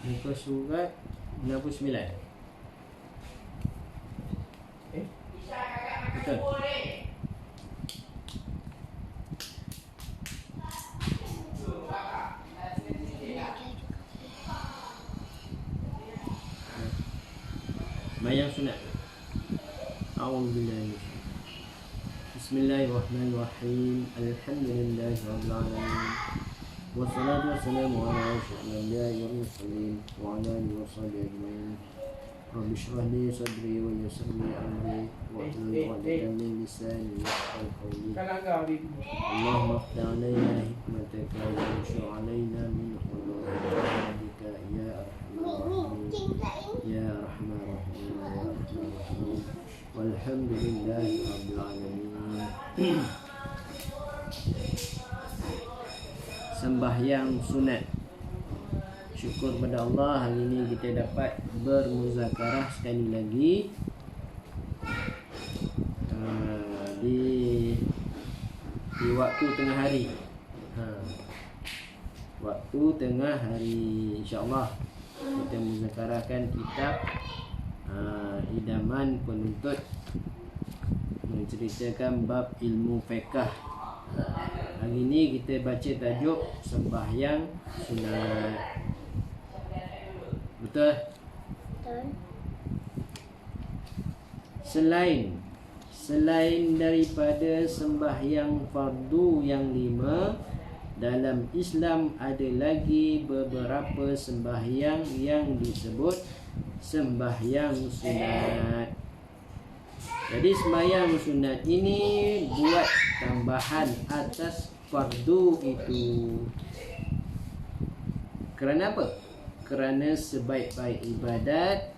Muka surat 69. Betul. Mayang sunat. A'udzubillahi. Bismillahirrahmanirrahim. Alhamdulillahirabbil alamin. Wassalatu wassalamu ala asyrafil anbiya'i wal mursalin wa ala alihi washabihi ajma'in. Rabbi shrah li sadri wa yassir li amri wahlul 'uqdatam min lisani yafqahu qawli. Allahumma iftih 'alaina hikmataka wa anshur 'alaina min khuluqika ya arhamar rahimin ya arhamar rahimin ya arhamar rahimin. Walhamdulillahi rabbil alamin. Sembahyang sunat. Syukur pada Allah, hari ini kita dapat bermuzakarah sekali lagi di waktu tengah hari. Waktu tengah hari, insya-Allah kita muzakarahkan kitab Idaman Penuntut, menceritakan bab ilmu fiqh. Hari ini kita baca tajuk sembahyang sunat. Betul? Selain daripada sembahyang fardu yang 5, dalam Islam ada lagi beberapa sembahyang yang disebut sembahyang sunat. Jadi sembahyang sunat ini buat tambahan atas fardu itu. Kerana apa? Kerana sebaik-baik ibadat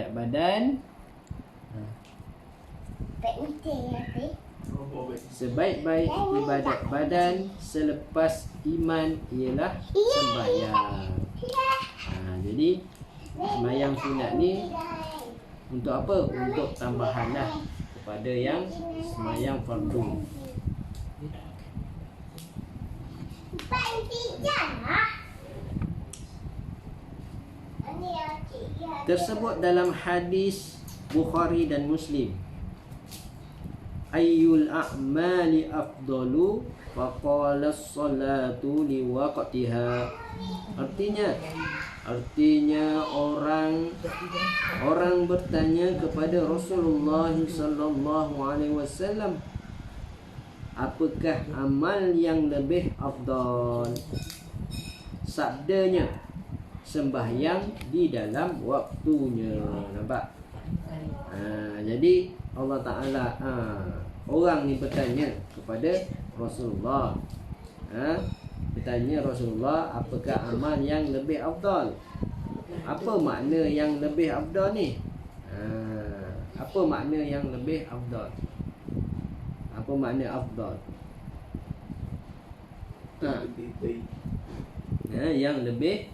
badan, sebaik-baik ibadat badan selepas iman ialah sembahyang. Jadi sembahyang sunat ni untuk apa? Untuk tambahan lah kepada yang sembahyang fardu. Tersebut dalam hadis Bukhari dan Muslim. Ayyul a'mali afdalu faqala as-salatu li waqtiha. Artinya orang bertanya kepada Rasulullah sallallahu alaihi wasallam, apakah amal yang lebih afdal? Sabdanya, sembahyang di dalam waktunya. Nampak? Jadi Allah Ta'ala, orang ni bertanya kepada Rasulullah, bertanya Rasulullah, apakah amal yang lebih afdal? Apa makna yang lebih afdal ni? Apa makna yang lebih afdal? Apa makna afdal? Yang lebih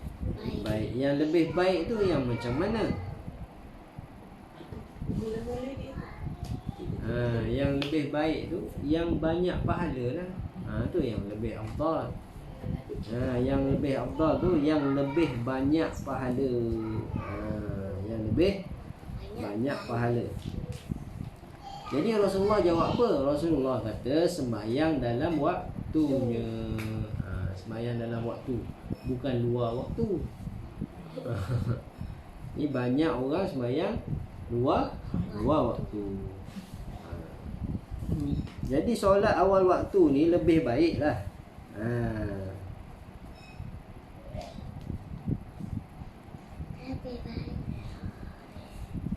baik. Yang lebih baik tu yang macam mana? Yang lebih baik tu yang banyak pahala lah. Tu yang lebih afdal. Yang lebih afdal tu yang lebih banyak pahala. Yang lebih banyak pahala. Jadi Rasulullah jawab apa? Rasulullah kata sembahyang dalam waktunya. Sembahyang dalam waktu, bukan luar waktu. Ni banyak orang sembahyang luar waktu. Jadi solat awal waktu ni lebih baik lah.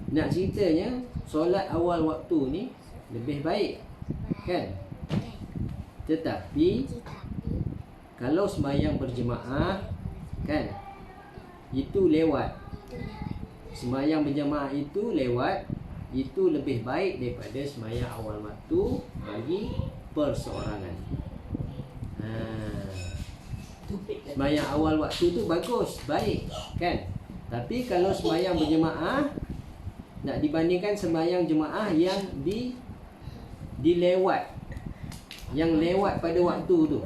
Nak ceritanya solat awal waktu ni lebih baik, kan? Tetapi kalau sembahyang berjemaah, kan, itu lewat. Sembahyang berjemaah itu lewat, itu lebih baik daripada sembahyang awal waktu bagi perseorangan. Sembahyang awal waktu tu bagus, baik, kan? Tapi kalau sembahyang berjemaah, nak dibandingkan sembahyang jemaah yang dilewat, yang lewat pada waktu tu,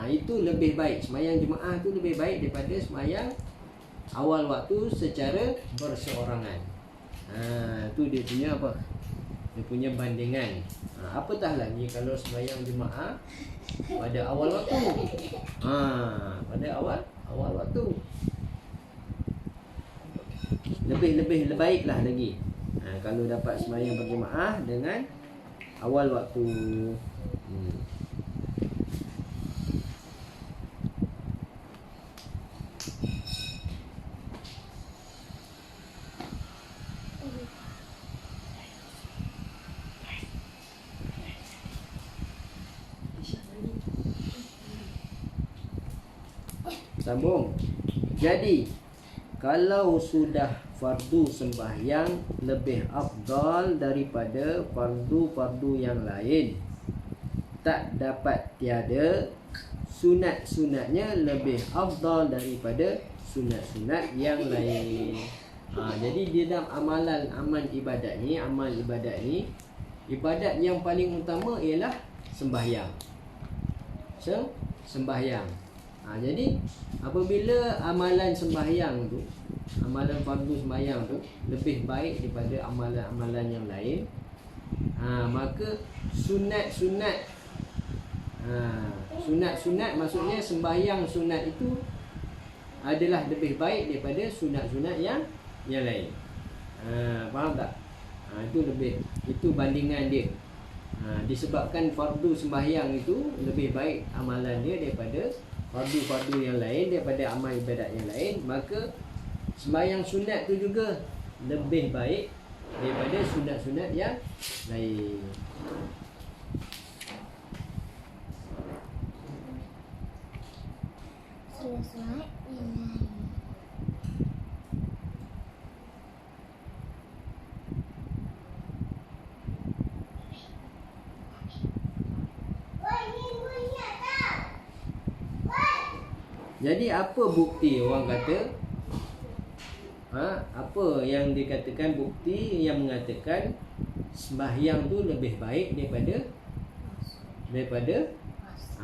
Itu lebih baik. Sembahyang jemaah tu lebih baik daripada sembahyang awal waktu secara berseorangan. Tu dia punya apa? Dia punya bandingan. Apatah lagi kalau sembahyang jemaah pada awal waktu. Pada awal waktu. Lebih baiklah lagi. Kalau dapat sembahyang berjemaah dengan awal waktu. Sambung. Jadi kalau sudah fardu sembahyang lebih afdal daripada fardu-fardu yang lain, tak dapat tiada, sunat-sunatnya lebih afdal daripada sunat-sunat yang lain. Jadi di dalam amal ibadat ni, ibadat yang paling utama ialah sembahyang. Sembahyang. Jadi apabila amalan sembahyang tu, amalan fardu sembahyang tu lebih baik daripada amalan-amalan yang lain, maka sunat-sunat maksudnya sembahyang sunat itu adalah lebih baik daripada sunat-sunat yang lain. Faham tak? Itu bandingan dia. Disebabkan fardu sembahyang itu lebih baik amalan dia daripada fardu-fardu yang lain, daripada amal ibadat yang lain, maka sembahyang sunat tu juga lebih baik daripada sunat-sunat yang lain. Jadi apa bukti orang kata? Apa yang dikatakan bukti yang mengatakan sembahyang tu lebih baik daripada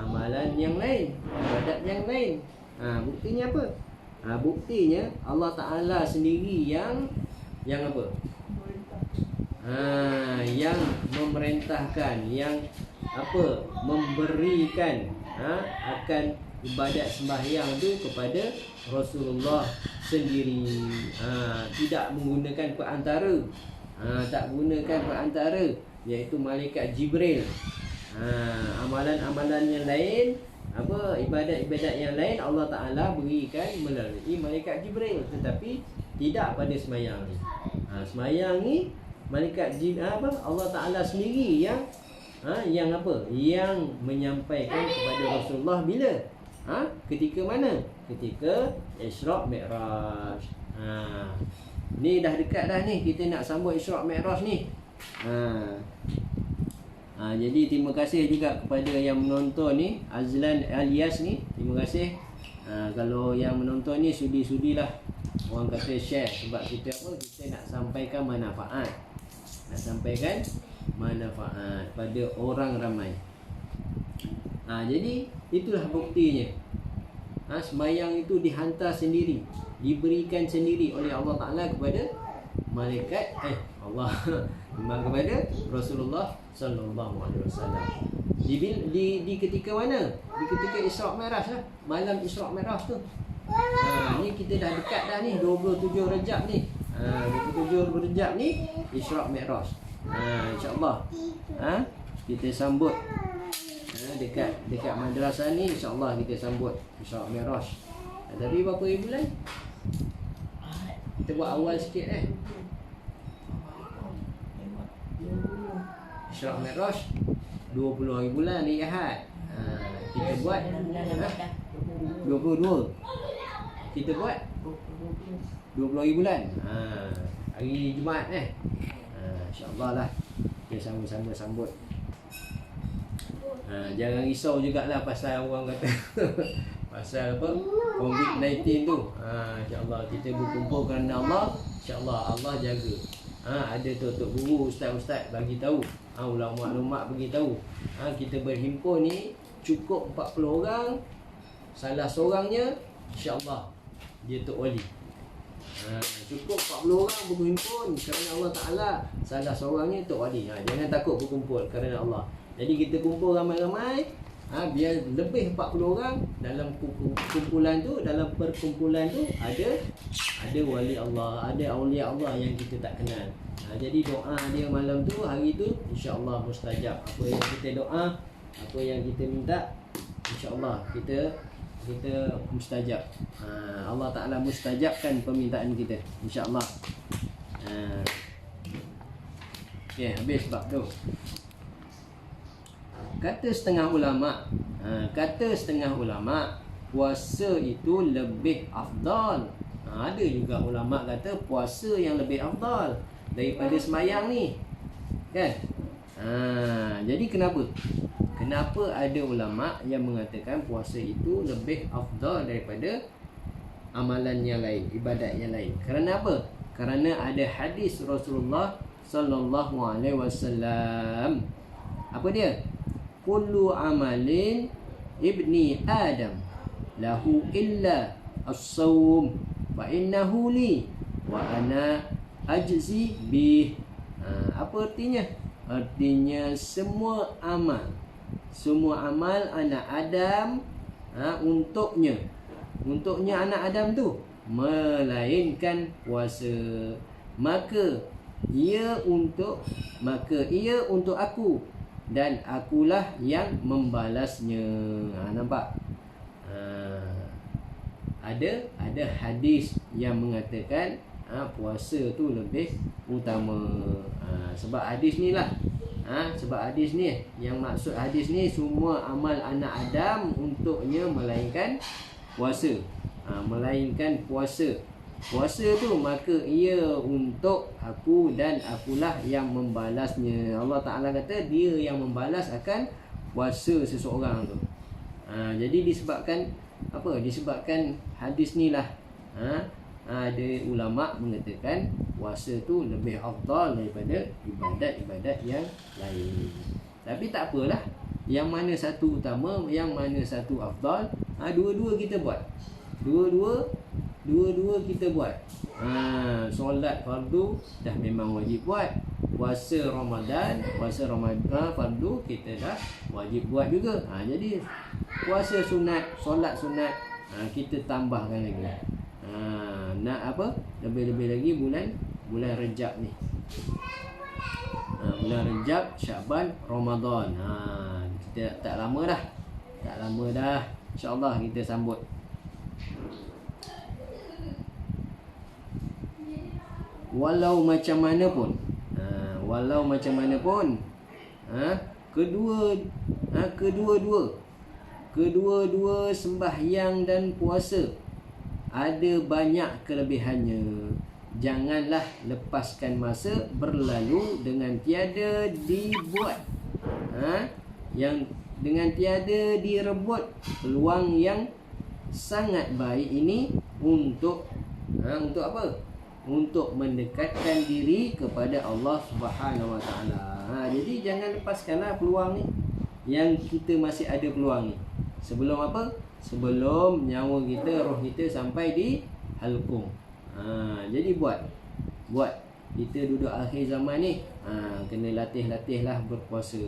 amalan yang lain, ibadat yang lain? Buktinya apa? Buktinya Allah Ta'ala sendiri yang apa? Yang memerintahkan, yang apa? Memberikan akan ibadat sembahyang tu kepada Rasulullah sendiri. Tidak menggunakan perantara. Tak gunakan perantara, iaitu malaikat Jibril. Amalan-amalan yang lain, ibadat-ibadat yang lain Allah Ta'ala berikan melalui malaikat Jibril, tetapi tidak pada sembahyang ni. Sembahyang ni malaikat Allah Ta'ala sendiri yang yang menyampaikan kepada Rasulullah bila? Ketika mana? Ketika Isra' Mi'raj. Ni dah dekat dah ni, kita nak sambut Isra' Mi'raj ni. Jadi terima kasih juga kepada yang menonton ni, Azlan Alias ni. Terima kasih. Kalau yang menonton ni sudi-sudilah, orang kata share, sebab kita nak sampaikan manfaat. Nak sampaikan manfaat pada orang ramai. Jadi itulah buktinya. Sembahyang itu dihantar sendiri, diberikan sendiri oleh Allah Ta'ala kepada malaikat Allah kepada Rasulullah Sallallahu Alaihi Wasallam. Di ketika mana? Di ketika Isra' Mi'raj lah. Malam Isra' Mi'raj tu. Ni kita dah dekat dah ni, 27 Rejab ni. 27 Rejab ni Isra' Mi'raj. InsyaAllah kita sambut dekat madrasah ni, insyaAllah kita sambut Isra' Mi'raj. Tapi berapa hari bulan? Kita buat awal sikit Isra' Mi'raj 20 hari bulan ni Ahad. Kita buat 22. Kita buat 20 hari bulan. Hari Jumaat InsyaAllah lah kita sama-sama sambut. Jangan risau jugalah pasal orang kata pasal apa, COVID-19 tu. InsyaAllah kita berkumpul kerana Allah. InsyaAllah Allah jaga. Ada tok guru, ustaz-ustaz bagi tahu, ulama-ulama bagi tahu. Kita berhimpun ni cukup 40 orang, salah seorangnya, insya-Allah dia tu wali. Cukup 40 orang berkumpul kerana Allah Ta'ala, salah seorangnya tu wali. Jangan takut berkumpul kerana Allah. Jadi kita kumpul ramai-ramai, biar lebih 40 orang. Dalam kumpulan tu, dalam perkumpulan tu ada wali Allah, ada awliya Allah yang kita tak kenal. Jadi doa dia malam tu, hari tu, insya-Allah mustajab. Apa yang kita doa, apa yang kita minta, insya-Allah kita mustajab. Allah Ta'ala mustajabkan permintaan kita, insya-Allah. Okay, habis bab tu. Kata setengah ulama, puasa itu lebih afdal. Ada juga ulama kata puasa yang lebih afdal daripada semayang ni, kan? Jadi Kenapa ada ulama yang mengatakan puasa itu lebih afdal daripada amalan yang lain, ibadat yang lain? Kerana apa? Kerana ada hadis Rasulullah sallallahu alaihi wasallam. Apa dia? Kullu amalin ibni Adam lahu illa as-sawm fa innahu li wa ana ajzi bih. Apa artinya? Artinya semua amal anak Adam, untuknya anak Adam tu, melainkan puasa, maka ia untuk aku dan akulah yang membalasnya. Nampak? Ada hadis yang mengatakan puasa tu lebih utama. Sebab hadis ni lah, yang maksud hadis ni, semua amal anak Adam untuknya melainkan puasa. Puasa tu maka ia untuk aku dan akulah yang membalasnya. Allah Ta'ala kata dia yang membalas akan puasa seseorang tu. Jadi disebabkan hadis ni lah, ada ulama mengatakan puasa tu lebih afdal daripada ibadat-ibadat yang lain. Tapi tak apalah, yang mana satu utama, yang mana satu afdal, dua-dua kita buat. Dua-dua kita buat. Solat fardu dah memang wajib buat. Puasa Ramadan fardu kita dah wajib buat juga. Jadi puasa sunat, solat sunat, kita tambahkan lagi. Nak apa? Lebih-lebih lagi bulan Rejab ni. Bulan Rejab, Syaban, Ramadan. Kita tak lama dah. InsyaAllah kita sambut. Walau macam mana pun, kedua-dua sembahyang dan puasa ada banyak kelebihannya. Janganlah lepaskan masa berlalu dengan tiada dibuat, yang dengan tiada direbut peluang yang sangat baik ini untuk apa? Untuk mendekatkan diri kepada Allah Subhanahu Wa Taala. Jadi jangan lepaskanlah peluang ni, yang kita masih ada peluang ni. Sebelum apa? Sebelum nyawa kita, roh kita sampai di halqum. Jadi buat. Kita duduk akhir zaman ni, kena latih-latihlah berpuasa.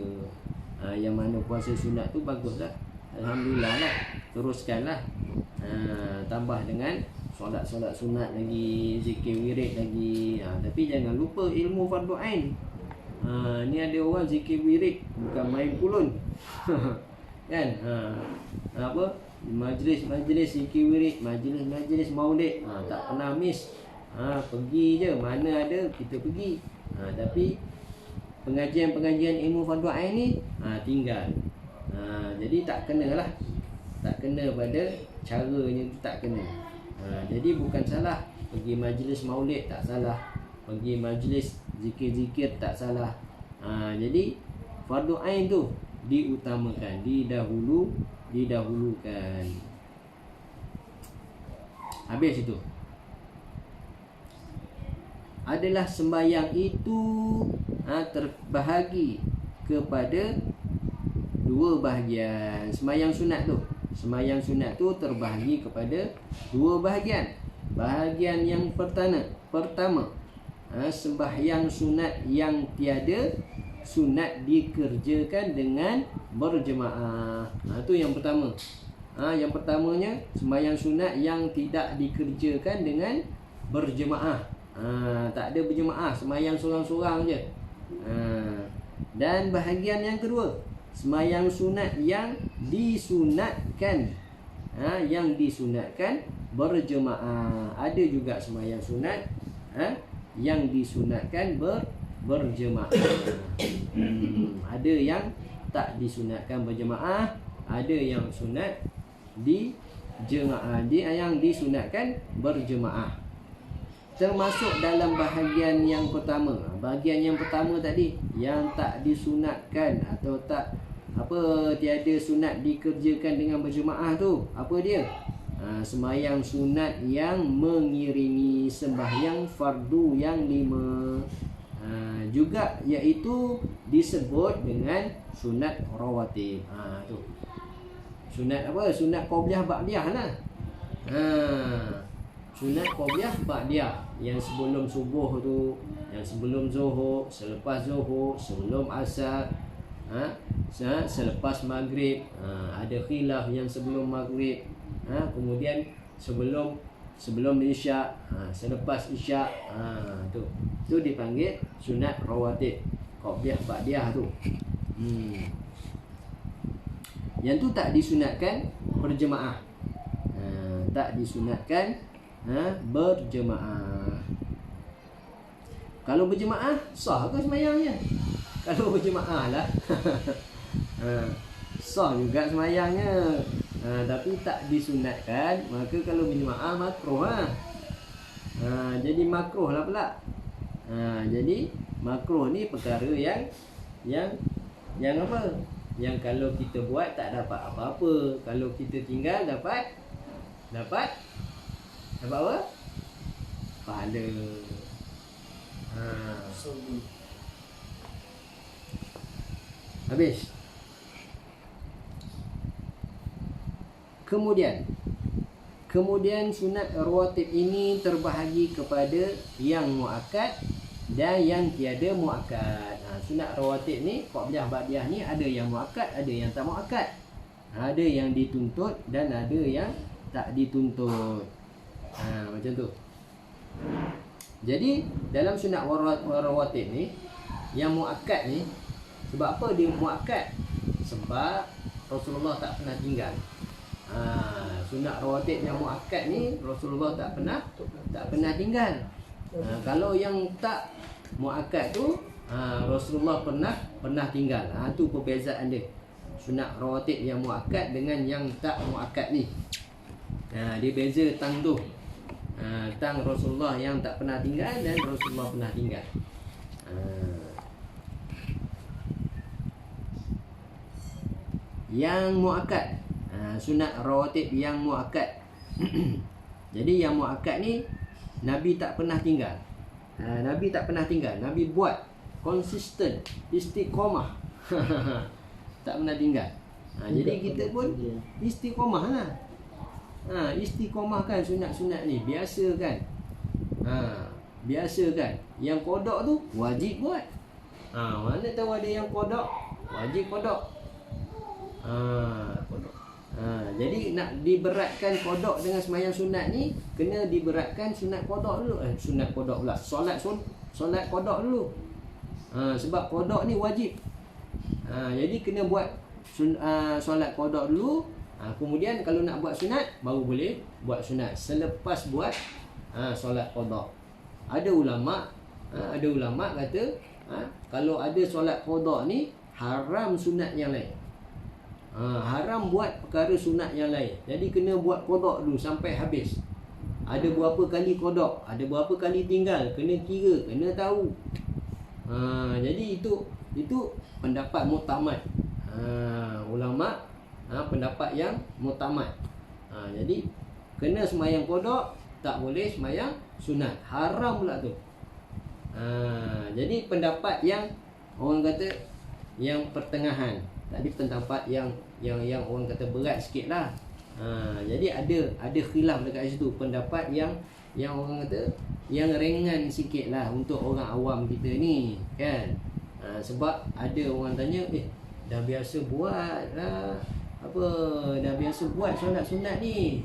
Yang mana puasa sunat tu baguslah. Alhamdulillah lah. Teruskanlah. Tambah dengan solat-solat sunat lagi, zikir wirid lagi. Tapi jangan lupa ilmu fardu ain. Ni ada orang zikir wirid bukan main pulun. Kan? Apa? Majlis zikir wirid, majlis maulid, tak pernah miss. Pergi je, mana ada kita pergi. Tapi pengajian ilmu fardu ain ni tinggal. Jadi tak kenalah. Tak kena pada caranya tu, tak kena. Jadi bukan salah pergi majlis maulid, tak salah. Pergi majlis zikir-zikir, tak salah. Jadi fardu ain tu diutamakan, didahulukan. Habis itu. Adalah sembahyang itu terbahagi kepada dua bahagian. Sembahyang sunat tu, Sembahyang sunat tu terbahagi kepada dua bahagian. Bahagian yang pertama, sembahyang sunat yang tiada sunat dikerjakan dengan berjemaah. Itu yang pertama. Yang pertamanya sembahyang sunat yang tidak dikerjakan dengan berjemaah. Tak ada berjemaah, sembahyang seorang-seorang je. Dan bahagian yang kedua, sembahyang sunat yang disunatkan. Yang disunatkan berjemaah. Ada juga sembahyang sunat yang disunatkan berjemaah. Ada yang tak disunatkan berjemaah, ada yang sunat yang disunatkan berjemaah. Termasuk dalam bahagian yang pertama. Bahagian yang pertama tadi, yang tak disunatkan atau tiada sunat dikerjakan dengan berjemaah tu, apa dia? Sembahyang sunat yang mengiringi sembahyang fardu yang 5. Juga iaitu disebut dengan sunat rawatib. Tu. Sunat apa? Sunat qobliyah ba'diyah lah. Sunat qobliyah ba'diyah, yang sebelum subuh tu, yang sebelum zuhur, selepas zuhur, sebelum asar, selepas maghrib, ada khilaf yang sebelum maghrib, kemudian sebelum isyak, selepas isyak, tu dipanggil sunat rawatib, qobliyah ba'diyah tu. Yang tu tak disunatkan berjemaah. Tak disunatkan berjemaah. Kalau berjemaah sah ke sembahyangnya? Kalau berjemaah lah sah juga sembahyangnya. Tapi tak disunatkan, maka kalau berjemaah makruh lah. Jadi makruh lah pula. Jadi makruh ni perkara yang apa? Yang kalau kita buat tak dapat apa-apa. Kalau kita tinggal dapat apa? Pahala. Habis. Kemudian sunat rawatib ini terbahagi kepada yang muakkad dan yang tiada muakkad. Sunat rawatib ni, qobliyah ba'diyah ni, ada yang muakkad, ada yang tak muakkad. Ada yang dituntut dan ada yang tak dituntut. Macam tu. Jadi dalam sunat rawatib ni, yang muakkad ni, sebab apa dia muakkad? Sebab Rasulullah tak pernah tinggal. Sunat rawatib yang muakkad ni Rasulullah tak pernah tinggal. Kalau yang tak muakkad tu, Rasulullah pernah tinggal. Tu perbezaan dia. Sunat rawatib yang muakkad dengan yang tak muakkad ni. Dia beza tang tu. Tang Rasulullah yang tak pernah tinggal dan Rasulullah pernah tinggal. Yang muakkad, sunat rawatib yang muakkad. Jadi yang muakkad ni Nabi tak pernah tinggal. Nabi tak pernah tinggal. Nabi buat konsisten, istiqamah. Tak pernah tinggal. Jadi kita pun istiqamah lah. Istiqamahkan sunat-sunat ni. Biasakan. Biasakan. Yang qada tu wajib buat. Mana tahu ada yang qada, wajib qada. Jadi nak diberatkan qada dengan sembahyang sunat ni, kena diberatkan sunat qada dulu. Sunat qada pula. Solat qada dulu. Sebab qada ni wajib. Jadi kena buat solat qada dulu. Kemudian kalau nak buat sunat, baru boleh buat sunat selepas buat solat qada. Ada ulama kata kalau ada solat qada ni haram sunat yang lain. Haram buat perkara sunat yang lain. Jadi kena buat qada dulu sampai habis. Ada berapa kali qada, ada berapa kali tinggal, kena kira, kena tahu. Jadi itu pendapat muktamad. Ulama pendapat yang muktamad. Jadi kena sembahyang qada, tak boleh sembahyang sunat. Haram pula tu. Jadi pendapat yang orang kata yang pertengahan. Tadi pendapat yang orang kata berat sikit lah. Jadi ada khilaf dekat situ, pendapat yang orang kata yang ringan sikit lah untuk orang awam kita ni kan. Sebab ada orang tanya, dah biasa buat lah, dah biasa buat solat sunat ni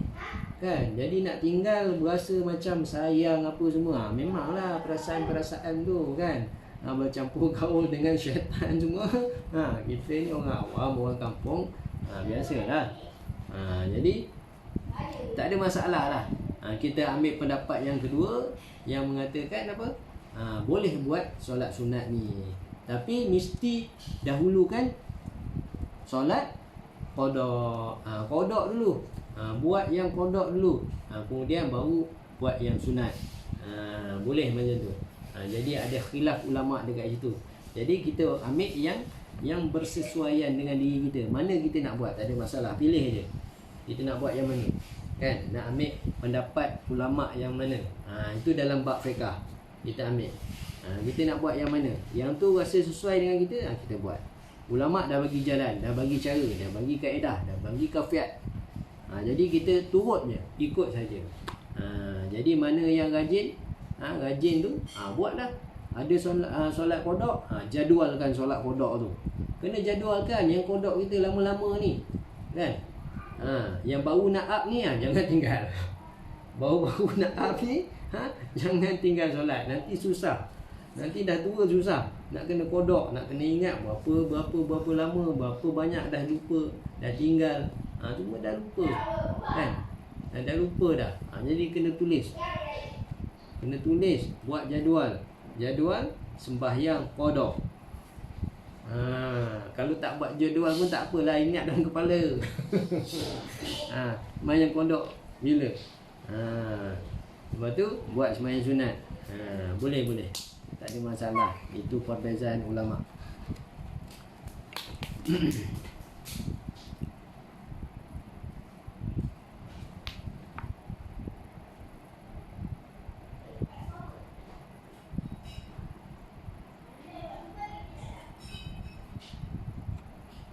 kan, jadi nak tinggal berasa macam sayang apa semua. Memanglah perasaan-perasaan tu kan, bercampur gaul dengan syaitan semua. Kita ni orang awam, orang kampung, biasalah. Jadi tak ada masalah lah. Kita ambil pendapat yang kedua yang mengatakan apa, boleh buat solat sunat ni, tapi mesti dahulukan solat qada. Qada dulu, buat yang qada dulu, kemudian baru buat yang sunat. Boleh macam tu. Jadi ada khilaf ulama dekat situ. Jadi kita ambil yang bersesuaian dengan diri kita. Mana kita nak buat, tak ada masalah, pilih je. Kita nak buat yang mana kan, nak ambil pendapat ulama yang mana. Itu dalam bab fiqh kita ambil. Kita nak buat yang mana, yang tu rasa sesuai dengan kita, kita buat. Ulama dah bagi jalan, dah bagi cara, dah bagi kaedah, dah bagi kafiat. Jadi kita turut je, ikut saja. Jadi mana yang rajin, rajin tu buatlah. Ada solat qada, jadualkan solat qada tu. Kena jadualkan yang qada kita lama-lama ni kan. Yang baru nak up ni, jangan tinggal. Baru nak up ni, jangan tinggal solat. Nanti susah. Nanti dah tua susah. Nak kena kodok, nak kena ingat berapa lama, berapa banyak dah lupa, dah tinggal. Semua dah lupa kan. Dah lupa dah. Jadi kena tulis. Kena tulis, buat jadual. Jadual sembahyang kodok. Kalau tak buat jadual pun tak apalah, ingat dalam kepala. Sembahyang kodok bila? Lepas tu buat sembahyang sunat. Boleh. Tak ada masalah. Itu perbezaan ulama.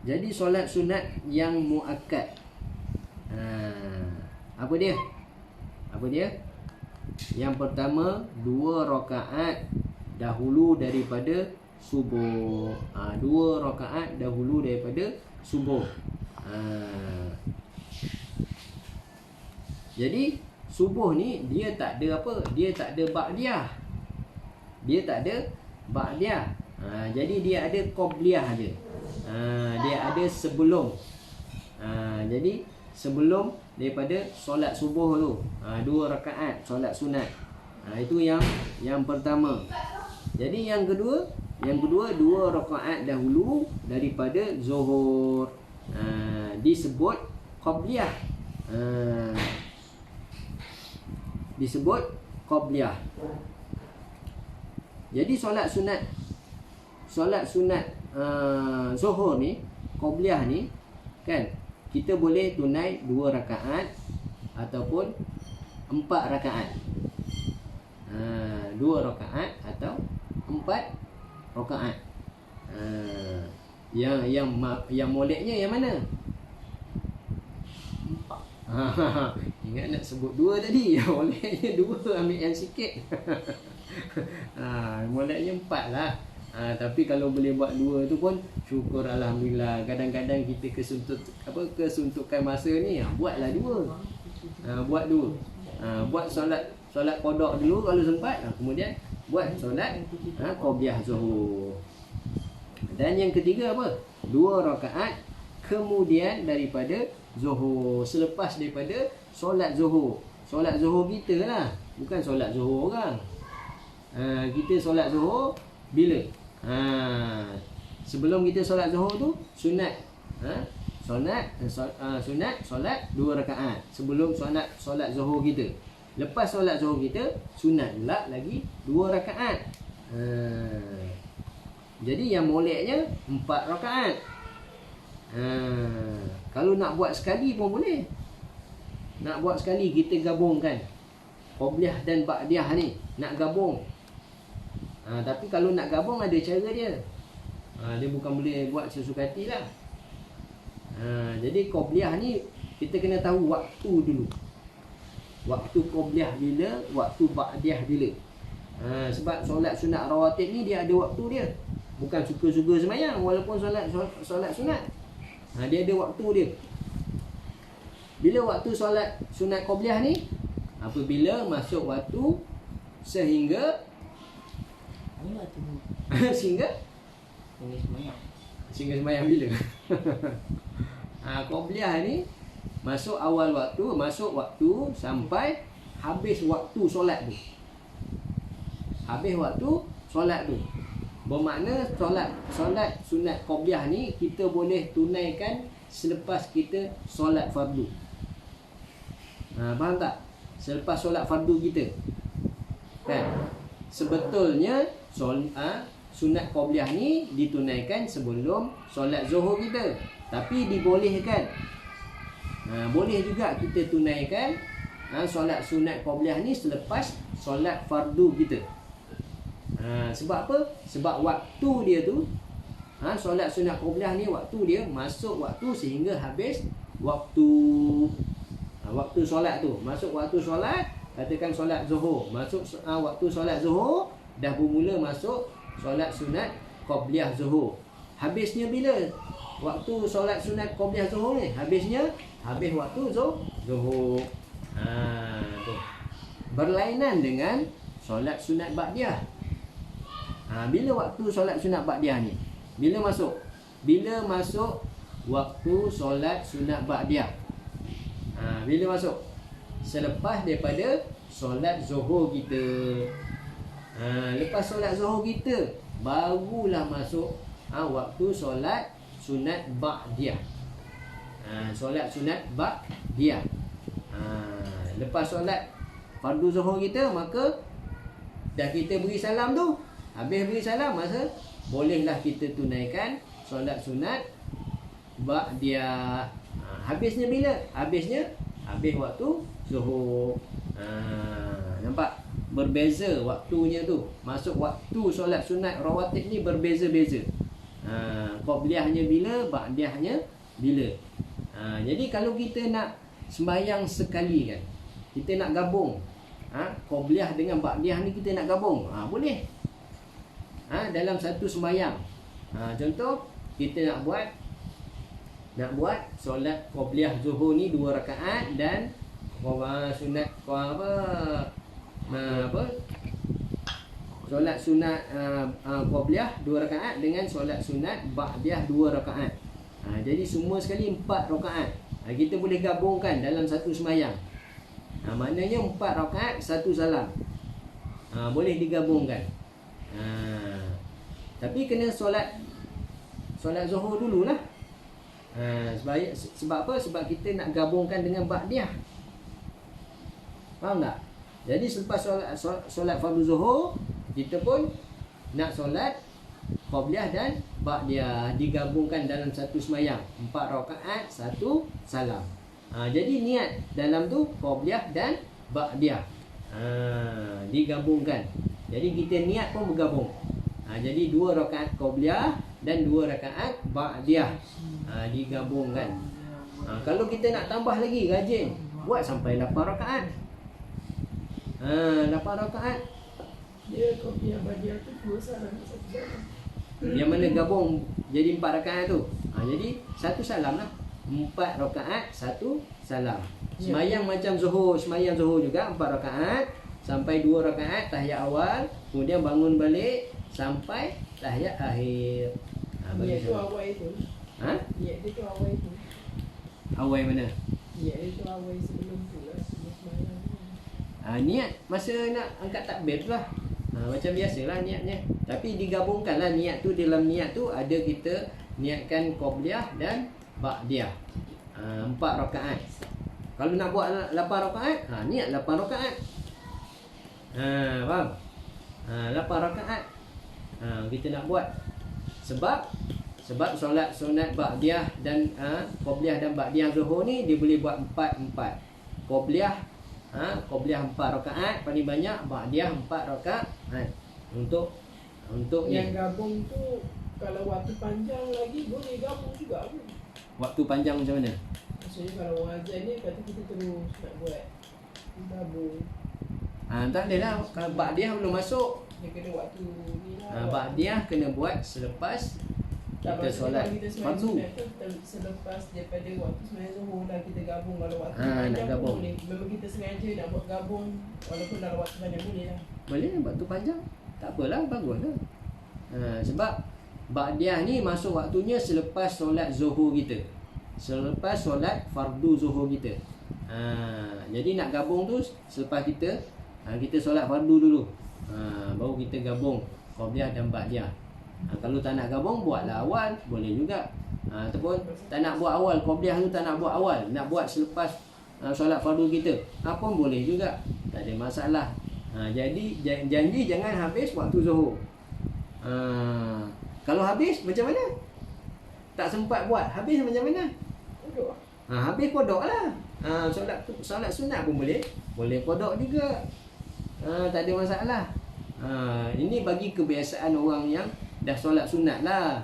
Jadi solat sunat yang muakkad, apa dia? Yang pertama 2 rakaat dahulu daripada subuh. 2 rakaat dahulu daripada subuh. Jadi subuh ni dia tak ada apa? Dia tak ada ba'diyah. Jadi dia ada qobliyah je. Dia ada sebelum. Jadi sebelum daripada solat subuh tu, 2 rakaat solat sunat. Itu yang pertama. Jadi yang kedua 2 rakaat dahulu daripada zuhur. Disebut qabliyah. Disebut qabliyah. Jadi solat sunat zuhur ni, qabliyah ni kan, kita boleh tunai 2 rakaat ataupun 4 rakaat. 2 rakaat atau 4 rakaat. Yang moleknya yang mana? 4. Ingat nak sebut 2 tadi. Yang moleknya 2, ambil yang sikit. Moleknya 4 lah. Tapi kalau boleh buat 2 tu pun syukur, alhamdulillah. Kadang-kadang kita kesuntukan masa ni, buatlah 2. Buat 2. Buat solat qada dulu kalau sempat, kemudian buat solat qabliyah zuhur. Dan yang ketiga apa? 2 rakaat kemudian daripada zuhur, selepas daripada solat zuhur. Solat zuhur kita lah, bukan solat zuhur orang. Kita solat zuhur bila? Sebelum kita solat zuhur tu sunat. Sunat solat 2 rakaat sebelum solat zuhur kita. Lepas solat zuhur kita sunat pula lagi 2 rakaat. Jadi yang moleknya 4 rakaat. Kalau nak buat sekali pun boleh. Nak buat sekali, kita gabungkan qabliyah dan ba'diyah ni, nak gabung. Tapi kalau nak gabung ada cara dia. Dia bukan boleh buat sesukati lah. Jadi qabliyah ni kita kena tahu waktu dulu. Waktu qobliyah bila, waktu ba'diyah bila. Sebab solat sunat rawatib ni dia ada waktu dia. Bukan suka-suka semayang walaupun solat sunat. Dia ada waktu dia. Bila waktu solat sunat qobliyah ni? Apabila masuk waktu sehingga sehingga semayang bila? Qobliyah ni masuk awal waktu, masuk waktu sampai habis waktu solat tu. Habis waktu solat tu. Bermakna solat sunat qobliyah ni kita boleh tunaikan selepas kita solat fardu. Faham tak? Selepas solat fardu kita. Kan? Sebetulnya sunat qobliyah ni ditunaikan sebelum solat zuhur kita. Tapi dibolehkan. Boleh juga kita tunaikan solat sunat qobliyah ni selepas solat fardu kita. Sebab apa? Sebab waktu dia tu solat sunat qobliyah ni waktu dia masuk waktu sehingga habis waktu waktu solat tu. Masuk waktu solat, katakan solat zuhur, masuk waktu solat zuhur dah bermula masuk solat sunat qobliyah zuhur. Habisnya bila? Waktu solat sunat qobliyah zuhur ni habis waktu zuhur. Tu. Berlainan dengan solat sunat ba'diyah. Bila waktu solat sunat ba'diyah ni? Bila masuk? Bila masuk waktu solat sunat ba'diyah? Bila masuk? Selepas daripada solat zuhur kita. Lepas solat zuhur kita barulah masuk waktu solat sunat ba'diyah. Solat sunat ba'diyah. Lepas solat fardu zuhur kita, maka dah kita beri salam tu. Habis beri salam, masa bolehlah kita tunaikan solat sunat ba'diyah. Habisnya bila? Habis waktu zuhur. Nampak? Berbeza waktunya tu. Masuk waktu solat sunat rawatib ni berbeza-beza. Qobliyahnya bila, ba'diyahnya bila. Jadi kalau kita nak sembahyang sekali kan, kita nak gabung qobliyah dengan ba'diyah ni, kita nak gabung, boleh. Dalam satu sembahyang. Contoh kita nak buat solat qobliyah zuhur ni 2 rakaat dan sunat solat sunat qobliyah 2 rakaat dengan solat sunat ba'diyah 2 rakaat. Jadi semua sekali 4 rakaat. Kita boleh gabungkan dalam satu sembahyang. Maknanya 4 rakaat 1 salam. Boleh digabungkan. Tapi kena solat zuhur dululah. Sebab apa? Sebab kita nak gabungkan dengan ba'diyah. Faham tak? Jadi selepas solat fardu zuhur, kita pun nak solat qobliyah dan ba'diyah, digabungkan dalam satu sembahyang, 4 rakaat 1 salam. Jadi niat dalam tu qobliyah dan ba'diyah digabungkan. Jadi kita niat pun bergabung. Jadi 2 rakaat qobliyah dan 2 rakaat ba'diyah digabungkan. Kalau kita nak tambah lagi rajin, buat sampai 8 rakaat. 8 rakaat. Dia qobliyah ba'diyah tu 2 salam, 1 salam. Yang mana gabung jadi 4 rakaat tu. Jadi 1 salam lah. 4 rakaat 1 salam. Semayang macam zuhur, semayang zuhur juga 4 rakaat sampai 2 rakaat tahiyat awal, kemudian bangun balik sampai tahiyat akhir. Niat tu awal itu. Niat dia tu awal itu. Awal mana? Niat dia tu awal sebelum tu lah, sebelum semayang. Niat masa nak angkat takbir tu lah. Macam biasalah niatnya. Tapi digabungkanlah niat tu. Dalam niat tu ada kita niatkan qobliyah dan ba'diyah. 4 rakaat. Kalau nak buat 8 rakaat, niat 8 rakaat. Faham? 8 rakaat. Kita nak buat. Sebab solat sunat ba'diyah dan qobliyah dan ba'diyah zuhur ni dia boleh buat 4-4. Qobliyah 4 rakaat paling banyak, ba'diyah 4 rakaat. Untuk yang gabung tu kalau waktu panjang lagi boleh gabung juga. Waktu panjang macam mana? Maksudnya kalau orang azan ni, lepas tu kita terus nak buat gabung. Tak ada lah. Kalau ba'diyah belum masuk, Dia kena waktu ni lah. ba'diyah kena buat selepas Tak, kita maksudnya solat kalau kita sembahyang fardu. sunat tu, selepas daripada waktu sembahyang zuhur lah kita gabung. Kalau waktu Nak panjang pun gabung. boleh. Memang kita sengaja nak buat gabung. Walaupun dalam waktu panjang boleh lah. Boleh waktu panjang. Tak apalah, baguslah. Sebab ba'diyah ni masuk waktunya selepas solat zuhur kita. Selepas solat fardu zuhur kita. Jadi nak gabung tu selepas kita solat fardu dulu. Baru kita gabung qabliyah dan ba'diyah. Kalau tak nak gabung, buatlah awal, boleh juga. Ataupun tak nak buat awal, qabliyah tu tak nak buat awal, nak buat selepas solat fardu kita, pun boleh juga. Tak ada masalah. Jadi janji jangan habis waktu zuhur. Kalau habis macam mana? Tak sempat buat, habis macam mana? Duduk. Habis kodok lah. Solat sunat pun boleh kodok juga. Tak ada masalah. Ini bagi kebiasaan orang yang dah solat sunat lah.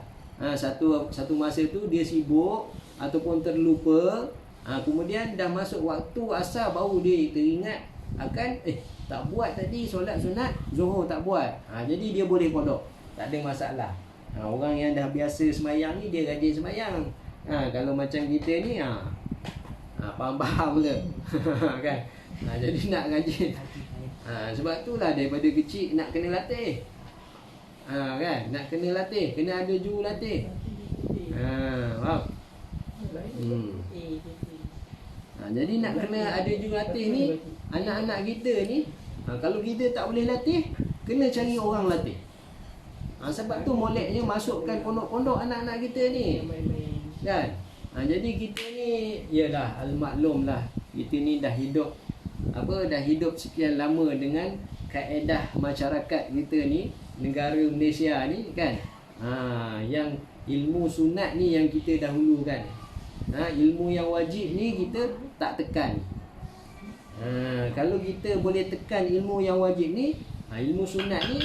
Satu masa tu dia sibuk ataupun terlupa, kemudian dah masuk waktu asar baru dia teringat akan tak buat tadi solat sunat zuhur, tak buat. Jadi dia boleh kodok, tak ada masalah. Orang yang dah biasa semayang ni dia rajin semayang. Kalau macam kita ni faham-faham ke kan. Jadi nak rajin. Sebab itulah daripada kecil nak kena latih. Kan, nak kena latih, kena ada juru latih. Faham? Jadi nak kena ada juru latih ni, anak-anak kita ni, kalau kita tak boleh latih, kena cari orang latih. Sebab tu moleknya masukkan pondok-pondok anak-anak kita ni. Kan? Jadi kita ni ialah al-maklum lah. Kita ni dah hidup sekian lama dengan kaedah masyarakat kita ni, negara Malaysia ni kan. Yang ilmu sunat ni yang kita dahulukan. Ilmu yang wajib ni kita tak tekan. Kalau kita boleh tekan ilmu yang wajib ni, ilmu sunat ni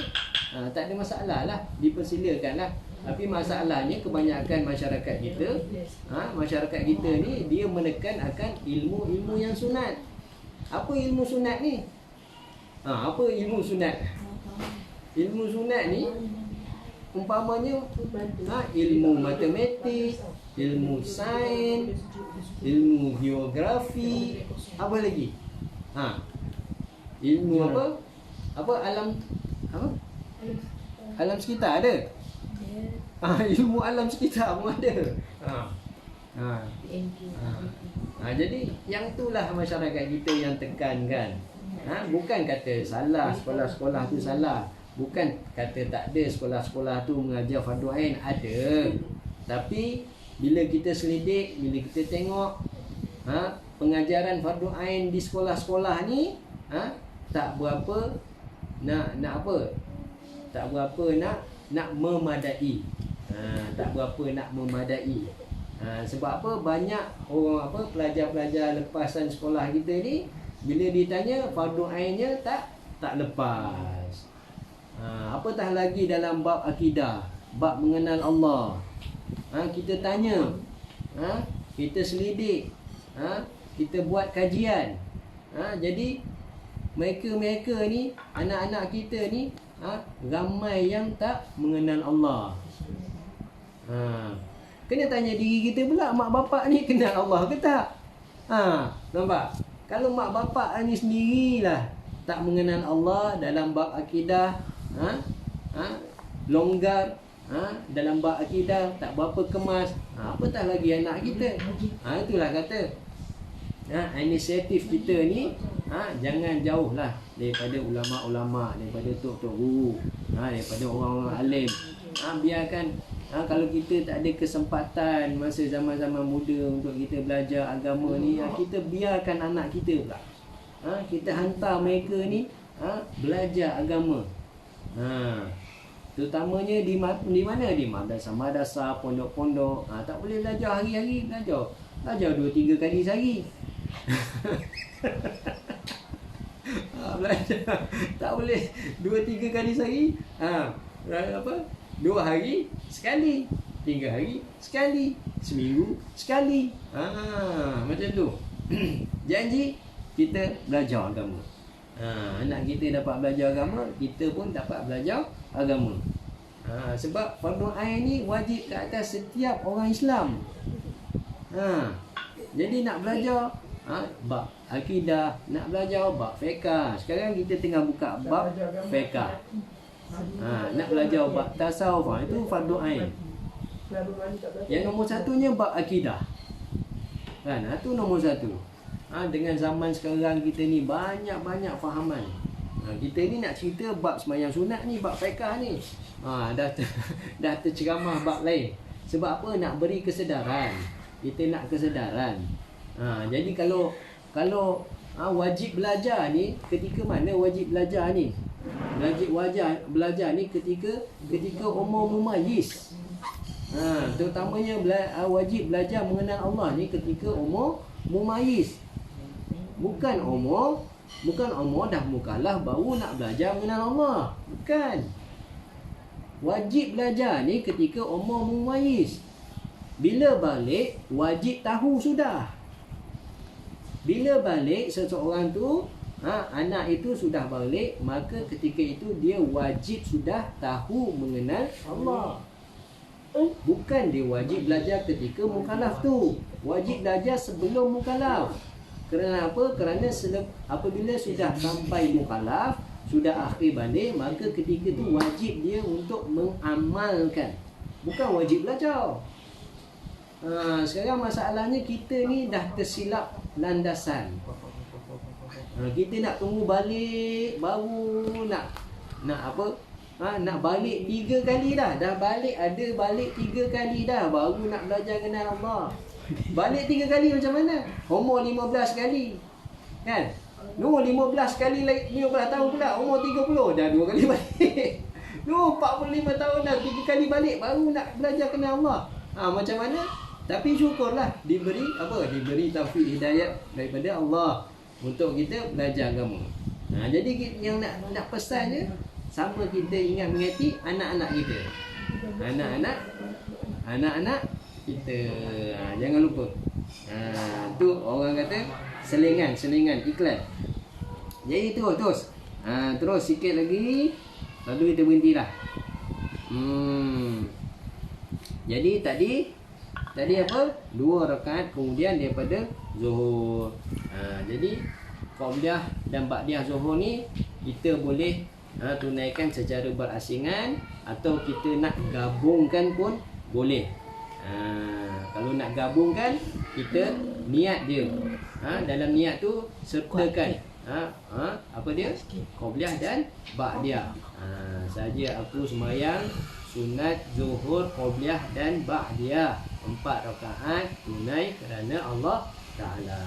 tak ada masalah lah, dipersilakan lah. Tapi masalahnya kebanyakan masyarakat kita ni dia menekan akan ilmu-ilmu yang sunat. Apa ilmu sunat ni? Apa ilmu sunat? Ilmu sunat ni umpamanya ilmu matematik, ilmu sains, ilmu geografi, apa lagi? Ilmu apa? Alam sekitar ada. Ilmu alam sekitar pun ada. Jadi yang itulah masyarakat kita yang tekankan. Bukan kata salah sekolah-sekolah tu salah. Bukan kata tak ada sekolah-sekolah tu mengajar fardu ain, ada. Tapi bila kita selidik, bila kita tengok pengajaran fardu ain di sekolah-sekolah ni tak berapa nak apa? Tak berapa nak memadai. Tak berapa nak memadai. Sebab apa? Banyak orang pelajar-pelajar lepasan sekolah kita ni, bila ditanya fardu ainnya tak lepas. Apatah lagi dalam bab akidah, bab mengenal Allah. Kita tanya, kita selidik, kita buat kajian. Jadi mereka ni, anak-anak kita ni, ramai yang tak mengenal Allah. Kena tanya diri kita pula, mak bapak ni kenal Allah ke tak? Nampak? Kalau mak bapak ni sendirilah tak mengenal Allah dalam bab akidah, longgar, dalam bab akidah tak berapa kemas, apatah lagi anak kita. Itulah kata inisiatif kita ni jangan jauh lah daripada ulama-ulama, daripada tok-tok guru, daripada orang-orang alim. Biarkan kalau kita tak ada kesempatan masa zaman-zaman muda untuk kita belajar agama ni, kita biarkan anak kita pula. Kita hantar mereka ni belajar agama. Terutamanya di mana? Di madrasah, pondok-pondok. Tak boleh belajar hari-hari, belajar 2-3 kali sehari. Belajar tak boleh 2-3 kali sehari. 2 hari sekali, 3 hari sekali, seminggu sekali. Macam tu. Janji kita belajar agama. Anak kita dapat belajar agama, kita pun dapat belajar agama. Sebab fardu ain ni wajib ke atas setiap orang Islam. Jadi nak belajar bab akidah, nak belajar bab fiqh. Sekarang kita tengah buka bab fiqh. Nak belajar bab tasawuf, itu fardu ain. Yang nombor satunya bab akidah. Kan, itu nombor satu. Dengan zaman sekarang kita ni banyak fahaman. Kita ni nak cerita bab sembahyang sunat ni, bab fiqh ni. Dah terceramah bab lain. Sebab apa? Nak beri kesedaran. Kita nak kesedaran. Jadi kalau wajib belajar ni, ketika mana wajib belajar ni? Belajar ni ketika umur mumayyiz. Terutamanya wajib belajar mengenal Allah ni ketika umur mumayyiz. Bukan umur dah mukallaf baru nak belajar mengenal Allah. Bukan. Wajib belajar ni ketika umur mumayyiz. Bila balik wajib tahu sudah. Bila balik seseorang tu, anak itu sudah balik, maka ketika itu dia wajib sudah tahu mengenal Allah. Bukan dia wajib belajar ketika mukallaf tu. Wajib belajar sebelum mukallaf. Kerana apa? Kerana apabila sudah sampai mukallaf, sudah akhir balik, maka ketika itu wajib dia untuk mengamalkan. Bukan wajib belajar. Sekarang masalahnya kita ni dah tersilap landasan. Kita nak tunggu balik baru nak apa? Nak balik 3 kali dah. Dah balik 3 kali dah baru nak belajar kenal Allah. Balik 3 kali macam mana? Umur 15 kali. Kan? Umur 15 kali lagi 15 tahun pula, umur 30 dah 2 kali balik. 45 tahun dah 3 kali balik baru nak belajar kenal Allah. Macam mana? Tapi syukurlah diberi taufik hidayah daripada Allah untuk kita belajar agama. Jadi yang nak pesannya, sama kita ingat mengingati anak-anak kita. Anak-anak kita. Jangan lupa. Tu orang kata selingan iklan. Jadi terus. Terus sikit lagi. Lalu kita berhentilah. Jadi tadi apa? 2 rakaat kemudian daripada Zuhur. Jadi qabliyah dan ba'diyah Zuhur ni kita boleh tunaikan secara berasingan atau kita nak gabungkan pun boleh. Kalau nak gabungkan, kita niat dia. Dalam niat tu sertakan apa dia? Qabliyah dan ba'diyah. Saja aku sembahyang sunat zuhur, qabliyah dan ba'diyah 4 rakaat tunai kerana Allah Ta'ala.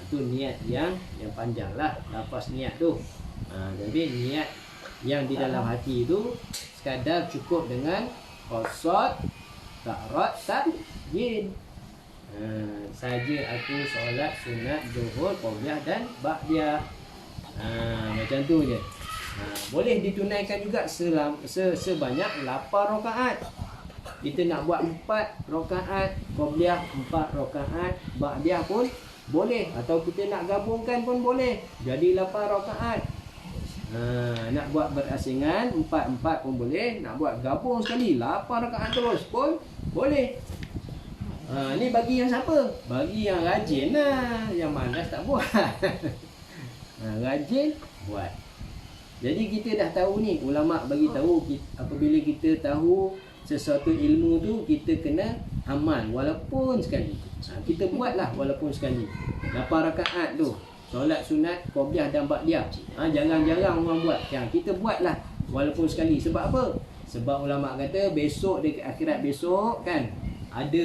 Itu niat yang panjanglah, lafaz niat tu. Jadi niat yang di dalam hati itu sekadar cukup dengan qasad, ta'rat, tahyid. Saja aku solat sunat zuhur, qabliyah dan ba'diyah. Macam tu je. Boleh ditunaikan juga sebanyak 8 rakaat. Kita nak buat 4 rakaat qabliyah, 4 rakaat ba'diyah pun boleh, atau kita nak gabungkan pun boleh. Jadi 8 rakaat. Nak buat berasingan 4 pun boleh, nak buat gabung sekali 8 rakaat terus pun boleh. Ni bagi yang siapa? Bagi yang rajin lah. Yang malas tak buat. Rajin buat. Jadi kita dah tahu ni, ulama bagi tahu apabila kita tahu sesuatu ilmu tu, kita kena amal walaupun sekali. Kita buatlah walaupun sekali. 8 rakaat tu solat sunat qabliyah dan ba'diyah. Jarang-jarang orang buat. Kita buatlah walaupun sekali. Sebab apa? Sebab ulama kata besok di akhirat besok kan ada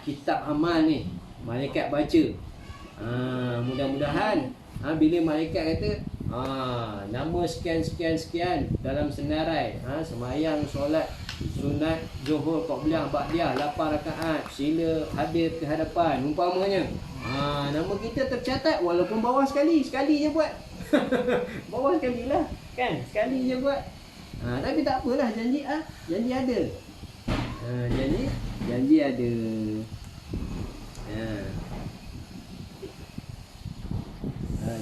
kitab amal ni, malaikat baca. Mudah-mudahan bila malaikat kata nama sekian dalam senarai, sembahyang solat sunat zuhur qabliyah ba'diyah 8 rakaat, sila hadir ke hadapan umpamanya. Nama kita tercatat walaupun bawah sekali je buat. Bawah sekali lah kan, sekali je buat. Tapi tak apalah, janji ada. Janji ada.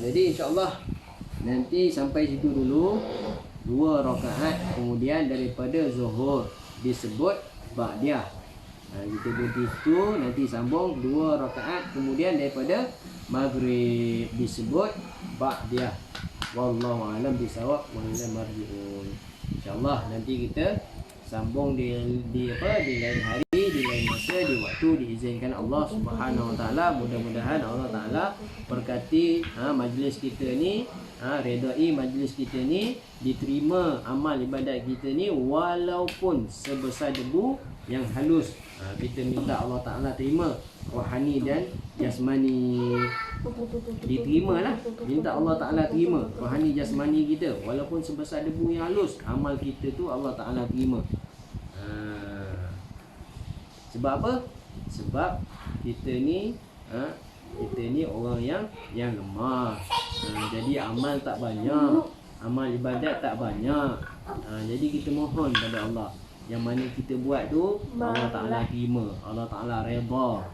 Jadi insya-Allah nanti sampai situ dulu 2 rakaat, kemudian daripada zuhur disebut ba'diyah. Kita berhenti situ, nanti sambung 2 rakaat, kemudian daripada maghrib disebut ba'diyah. Wallahu a'lam bisawab wa ila marji'un. Insya-Allah nanti kita sambung di lain hari, di lain masa, di waktu diizinkan Allah Subhanahu wa taala. Mudah-mudahan Allah taala berkati majlis kita ni, redai majlis kita ni, diterima amal ibadat kita ni walaupun sebesar debu yang halus. Kita minta Allah taala terima rohani dan jasmani. Diterimalah, minta Allah taala terima rohani jasmani kita walaupun sebesar debu yang halus. Amal kita tu Allah taala terima. Sebab apa? Sebab kita ni orang yang lemah. Jadi amal tak banyak, amal ibadat tak banyak. Jadi kita mohon pada Allah, yang mana kita buat tu Allah taala terima, Allah taala redha.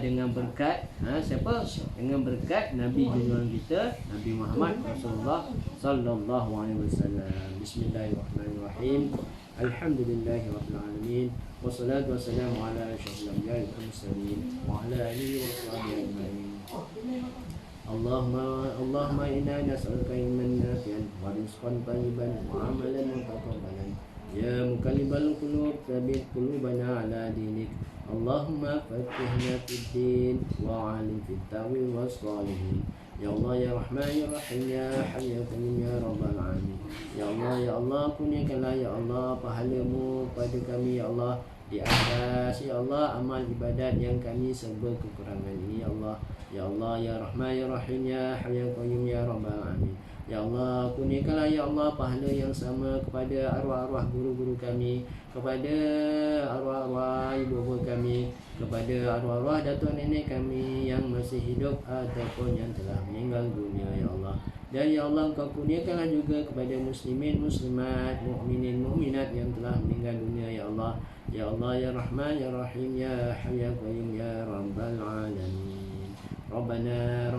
Dengan berkat siapa? Dengan berkat Nabi junjungan kita Nabi Muhammad Rasulullah sallallahu alaihi wasallam. Bismillahirrahmanirrahim. Alhamdulillahirabbil alamin. Wassalatu wassalamu ala asyrafil anbiya'i wal mursalin wa ala alihi wa sahbihi ajma'in. Allahumma inna nas'aluka ilman nafi'an wa rizqan thayyiban wa 'amalan mutaqabbalan. Ya muqallibal qulub, tsabbit qulubana ala dinik. Allahumma faqqihna fid din wa 'alim fit ta'wil was salihin. Ya Allah ya Rahman ya Rahim ya Hayy ya Qayyum ya Rabbal alamin. Ya Allah kurniakanlah ya Allah pahalamu pada kami ya Allah, di atas ya Allah amal ibadat yang kami serba kekurangan ini ya Allah. Ya Allah ya Rahman ya Rahim ya Hayy ya Qayyum ya Rabbal alamin. Ya Allah, kurniakanlah ya Allah pahala yang sama kepada arwah-arwah guru-guru kami, kepada arwah-arwah ibu-ibu kami, kepada arwah-arwah datuk nenek kami yang masih hidup ataupun yang telah meninggal dunia ya Allah. Dan ya Allah Engkau kurniakanlah juga kepada muslimin, muslimat, mukminin, mukminat yang telah meninggal dunia ya Allah. Ya Allah ya Rahman ya Rahim ya Hayy ya Qayyum ya Rabbal alamin. Rabbana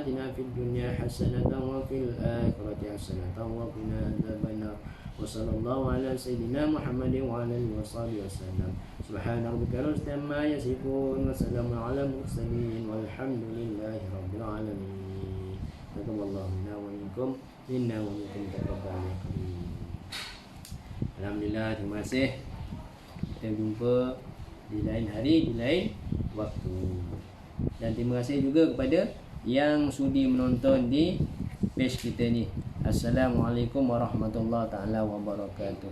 atina fid dunya hasanatan wa fil akhirati hasanatan wa qina adzabannar. Wa sallallahu ala sayyidina Muhammadin wa ala alihi washabihi wasallam. Subhana rabbika rabbil izzati amma yasifun wa salamun ala mursalin walhamdulillahi rabbil alamin. Taqabbalallahu minna wa minkum taqabbal ya karim. Alhamdulillah, terima kasih. Kita jumpa di lain hari, di lain waktu. Dan terima kasih juga kepada yang sudi menonton di page kita ni. Assalamualaikum warahmatullahi taala wabarakatuh.